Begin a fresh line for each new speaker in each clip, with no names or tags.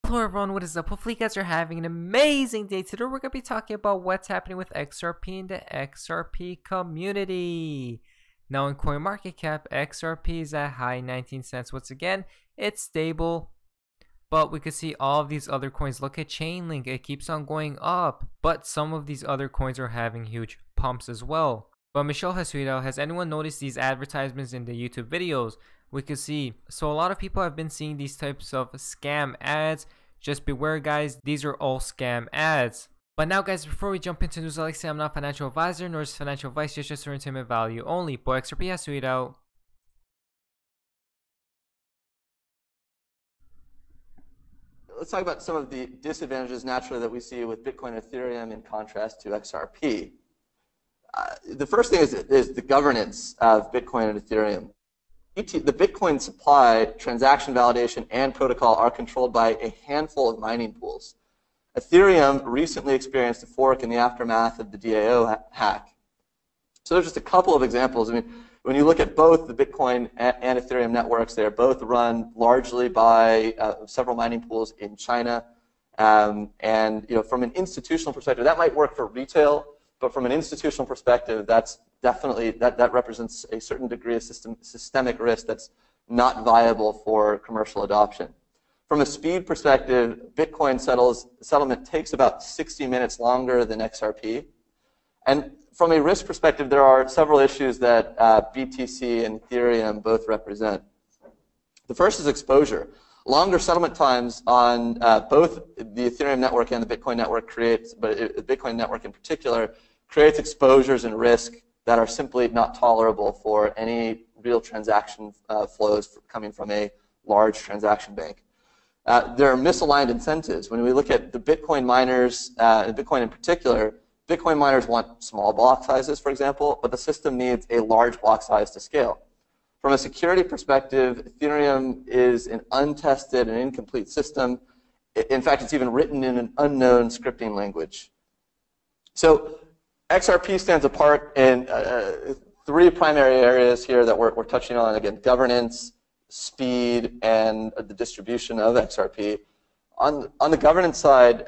Hello everyone, what is up? Hopefully you guys are having an amazing day. Today we're going to be talking about what's happening with XRP in the XRP community. Now in CoinMarketCap, XRP is at high 19 cents. Once again, it's stable, but we can see all of these other coins. Look at Chainlink, it keeps on going up, but some of these other coins are having huge pumps as well. But Michelle has tweeted out, has anyone noticed these advertisements in the YouTube videos? We could see, so a lot of people have been seeing these types of scam ads. Just beware guys, these are all scam ads. But now guys, before we jump into news, I like to say I'm not a financial advisor nor is financial advice, just for entertainment value only. But XRP has tweeted out,
let's talk about some of the disadvantages naturally that we see with Bitcoin and Ethereum in contrast to XRP. The first thing is the governance of Bitcoin and Ethereum. The Bitcoin supply, transaction validation, and protocol are controlled by a handful of mining pools. Ethereum recently experienced a fork in the aftermath of the DAO hack. So there's just a couple of examples. I mean, when you look at both the Bitcoin and Ethereum networks, they are both run largely by several mining pools in China. And from an institutional perspective, that might work for retail, but from an institutional perspective, that's definitely, that represents a certain degree of systemic risk that's not viable for commercial adoption. From a speed perspective, Bitcoin settlement takes about 60 minutes longer than XRP. And from a risk perspective, there are several issues that BTC and Ethereum both represent. The first is exposure. Longer settlement times on both the Ethereum network and the Bitcoin network but the Bitcoin network in particular, creates exposures and risk that are simply not tolerable for any real transaction flows coming from a large transaction bank. There are misaligned incentives. When we look at the Bitcoin miners, and Bitcoin in particular, Bitcoin miners want small block sizes, for example, but the system needs a large block size to scale. From a security perspective, Ethereum is an untested and incomplete system. In fact, it's even written in an unknown scripting language. So XRP stands apart in three primary areas here that we're touching on. Again, governance, speed, and the distribution of XRP. On the governance side,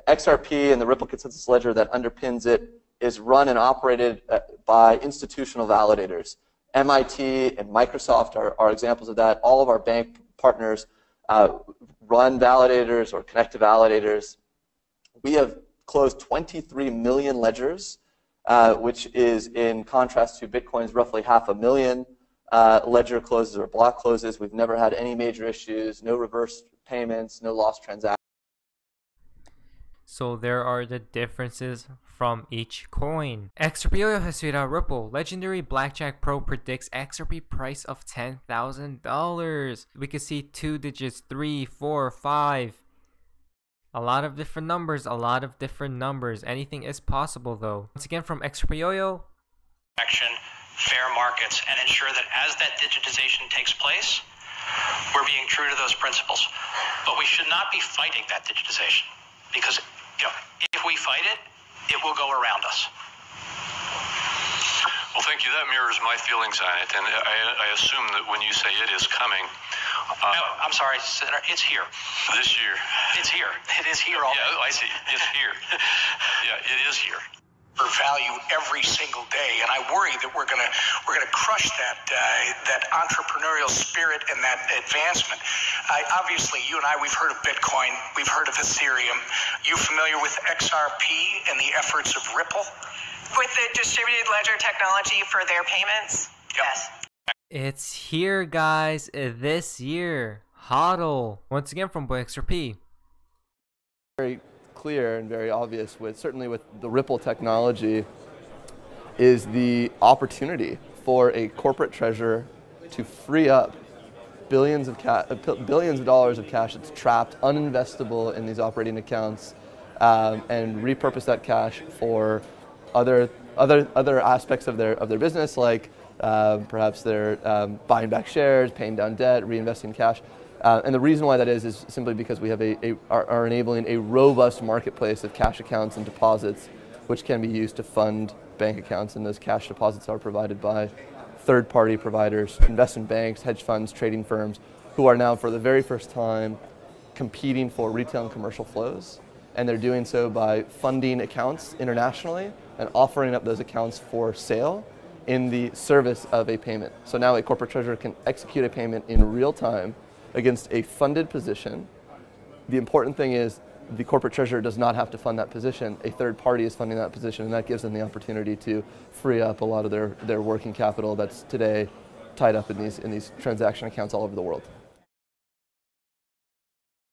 XRP and the Ripple Consensus Ledger that underpins it is run and operated by institutional validators. MIT and Microsoft are examples of that. All of our bank partners run validators or connect to validators. We have closed 23 million ledgers, which is in contrast to Bitcoin's roughly 500,000 ledger closes or block closes. We've never had any major issues, no reverse payments, no lost transactions.
so there are the differences from each coin. XRP has tweeted out, Ripple, legendary Blackjack Pro predicts XRP price of $10,000. We can see 2 digits, 3, 4, 5. A lot of different numbers, Anything is possible though. Once again from XRP
fair markets, and ensure that as that digitization takes place, we're being true to those principles. But we should not be fighting that digitization, because if we fight it, it will go around us.
Well, thank you. That mirrors my feelings on it, and I assume that when you say it is coming,
no, I'm sorry, Senator, it's here.
This year.
It's here. It is here already.
Yeah, I see. It's here. Yeah, it is here.
For value every single day, and I worry that we're gonna crush that entrepreneurial spirit and that advancement. Obviously, you and I, we've heard of Bitcoin, we've heard of Ethereum. You familiar with XRP and the efforts of Ripple?
With the distributed ledger technology for their payments?
Yep.
Yes.
It's here, guys, this year. HODL. Once again from XRP.
Very clear and very obvious, certainly with the Ripple technology, is the opportunity for a corporate treasurer to free up billions of dollars of cash that's trapped, uninvestable in these operating accounts, and repurpose that cash for other aspects of their business, like perhaps they're buying back shares, paying down debt, reinvesting cash. And the reason why that is simply because we have are enabling a robust marketplace of cash accounts and deposits, which can be used to fund bank accounts, and those cash deposits are provided by third-party providers, investment banks, hedge funds, trading firms, who are now for the very first time competing for retail and commercial flows, and they're doing so by funding accounts internationally and offering up those accounts for sale in the service of a payment. So now a corporate treasurer can execute a payment in real time against a funded position. The important thing is the corporate treasurer does not have to fund that position. A third party is funding that position, and that gives them the opportunity to free up a lot of their working capital that's today tied up in these transaction accounts all over the world.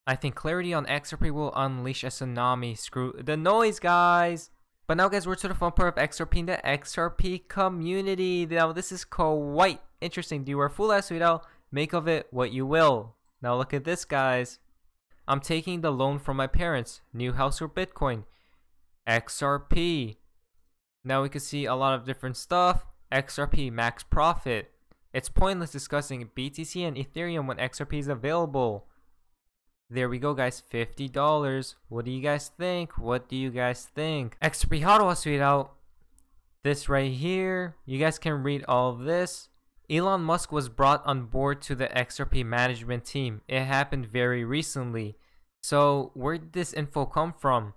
I think clarity on XRP will unleash a tsunami. Screw the noise, guys. But now, guys, we're to the fun part of XRP and the XRP community. Now, this is quite interesting. Do you wear full ass sweetout? Make of it what you will. Now, look at this, guys. I'm taking the loan from my parents. New house or Bitcoin. XRP. Now we can see a lot of different stuff. XRP max profit. It's pointless discussing BTC and Ethereum when XRP is available. There we go, guys. $50. What do you guys think? What do you guys think? XRP hodl sweetout. This right here. You guys can read all of this. Elon Musk was brought on board to the XRP management team. It happened very recently. So where did this info come from?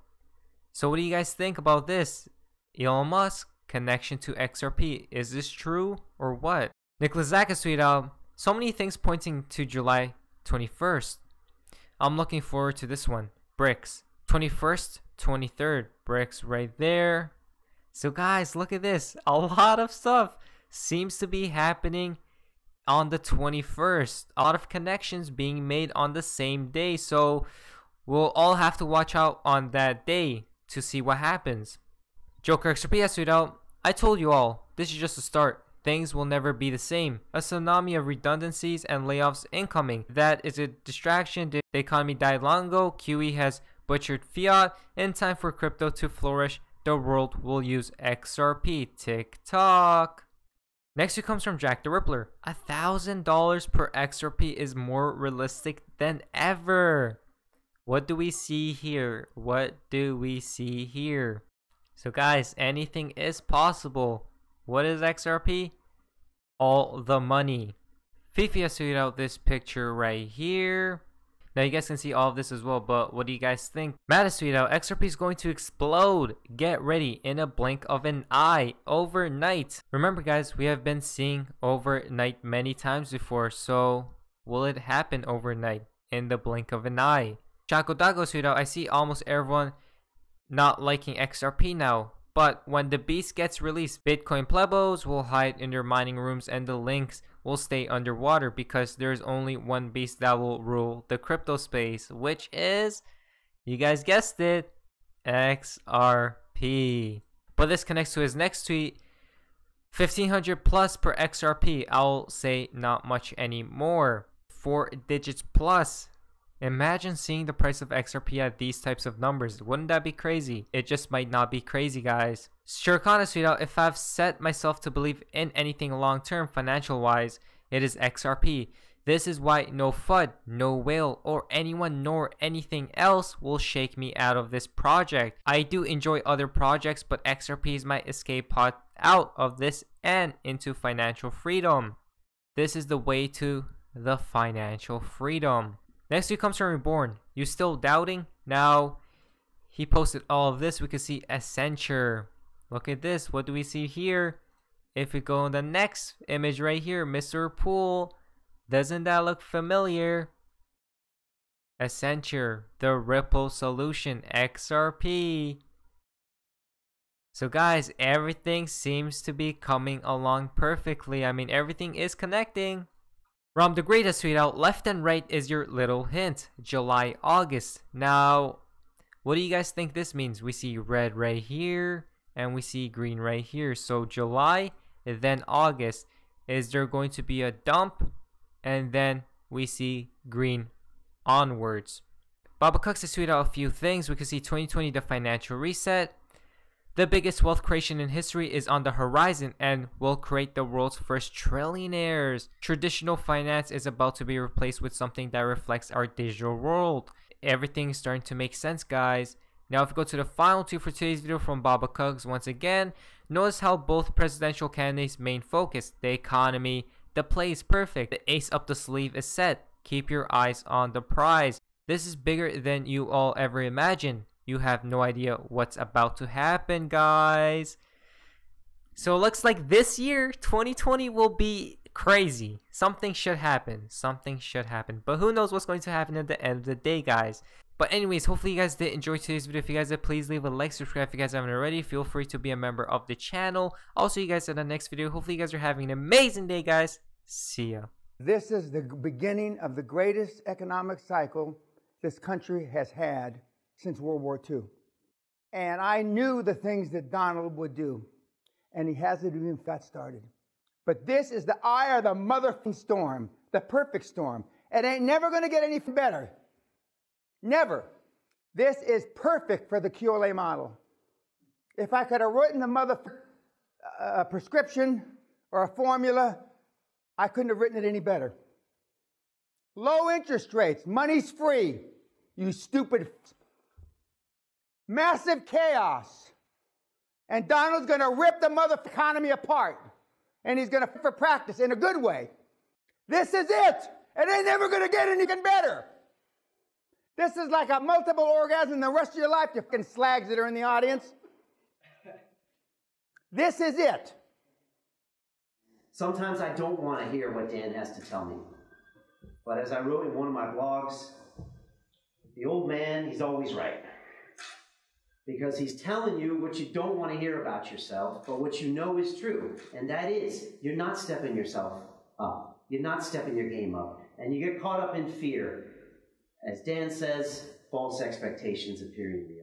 So what do you guys think about this? Elon Musk connection to XRP. Is this true or what? Nicholas Zaka sweetout. So many things pointing to July 21st. I'm looking forward to this one. BRICS. 21st, 23rd. BRICS right there. So guys, look at this. A lot of stuff seems to be happening on the 21st. A lot of connections being made on the same day. So we'll all have to watch out on that day to see what happens. Joker XRP sweetout. I told you all, this is just a start. Things will never be the same. A tsunami of redundancies and layoffs incoming. That is a distraction. The economy died long ago. QE has butchered fiat. In time for crypto to flourish, the world will use XRP. TikTok. Next it comes from Jack the Rippler. $1,000 per XRP is more realistic than ever. What do we see here? What do we see here? So guys, anything is possible. What is XRP? All the money. Fifi has tweeted out this picture right here. Now you guys can see all of this as well, but what do you guys think? Matt has tweeted out, XRP is going to explode. Get ready in a blink of an eye overnight. Remember guys, we have been seeing overnight many times before, so will it happen overnight in the blink of an eye? Chaco Dago tweeted out, I see almost everyone not liking XRP now. But when the beast gets released, Bitcoin plebos will hide in their mining rooms and the links will stay underwater because there's only one beast that will rule the crypto space, which is, you guys guessed it, XRP. But this connects to his next tweet, 1500 plus per XRP. I'll say not much anymore. 4 digits plus. Imagine seeing the price of XRP at these types of numbers. Wouldn't that be crazy? It just might not be crazy, guys. Shirkana tweeted out, if I've set myself to believe in anything long-term financial-wise, it is XRP. This is why no FUD, no whale, or anyone nor anything else will shake me out of this project. I do enjoy other projects, but XRP is my escape pod out of this and into financial freedom. This is the way to the financial freedom. Next week comes from Reborn. You still doubting? Now, he posted all of this. We can see Accenture. Look at this. What do we see here? If we go on the next image right here, Mr. Pool. Doesn't that look familiar? Accenture, the Ripple solution, XRP. So guys, everything seems to be coming along perfectly. I mean, everything is connecting. Rom the Great has tweeted out, left and right is your little hint. July, August. Now, what do you guys think this means? We see red right here, and we see green right here. So July, and then August. Is there going to be a dump? And then we see green onwards. Baba Cooks has tweeted out a few things. We can see 2020, the financial reset. The biggest wealth creation in history is on the horizon and will create the world's first trillionaires. Traditional finance is about to be replaced with something that reflects our digital world. Everything is starting to make sense, guys. Now, if we go to the final two for today's video from Baba Cugs, once again, notice how both presidential candidates' main focus, the economy, the play is perfect. The ace up the sleeve is set. Keep your eyes on the prize. This is bigger than you all ever imagined. You have no idea what's about to happen, guys. So it looks like this year, 2020, will be crazy. Something should happen. Something should happen. But who knows what's going to happen at the end of the day, guys. But anyways, hopefully you guys did enjoy today's video. If you guys did, please leave a like, subscribe if you guys haven't already. Feel free to be a member of the channel. Also, you guys in the next video. Hopefully you guys are having an amazing day, guys. See ya.
This is the beginning of the greatest economic cycle this country has had since World War II. And I knew the things that Donald would do. And he hasn't even got started. But this is the eye of the motherfucking storm, the perfect storm. It ain't never going to get any better. Never. This is perfect for the QLA model. If I could have written a prescription or a formula, I couldn't have written it any better. Low interest rates, money's free, you stupid. Massive chaos. And Donald's going to rip the mother economy apart. And he's going to for practice in a good way. This is it. It ain't never going to get anything better. This is like a multiple orgasm the rest of your life, you fucking slags that are in the audience. This is it.
Sometimes I don't want to hear what Dan has to tell me. But as I wrote in one of my blogs, the old man, he's always right. Because he's telling you what you don't want to hear about yourself, but what you know is true. And that is, you're not stepping yourself up. You're not stepping your game up. And you get caught up in fear. As Dan says, false expectations appearing real.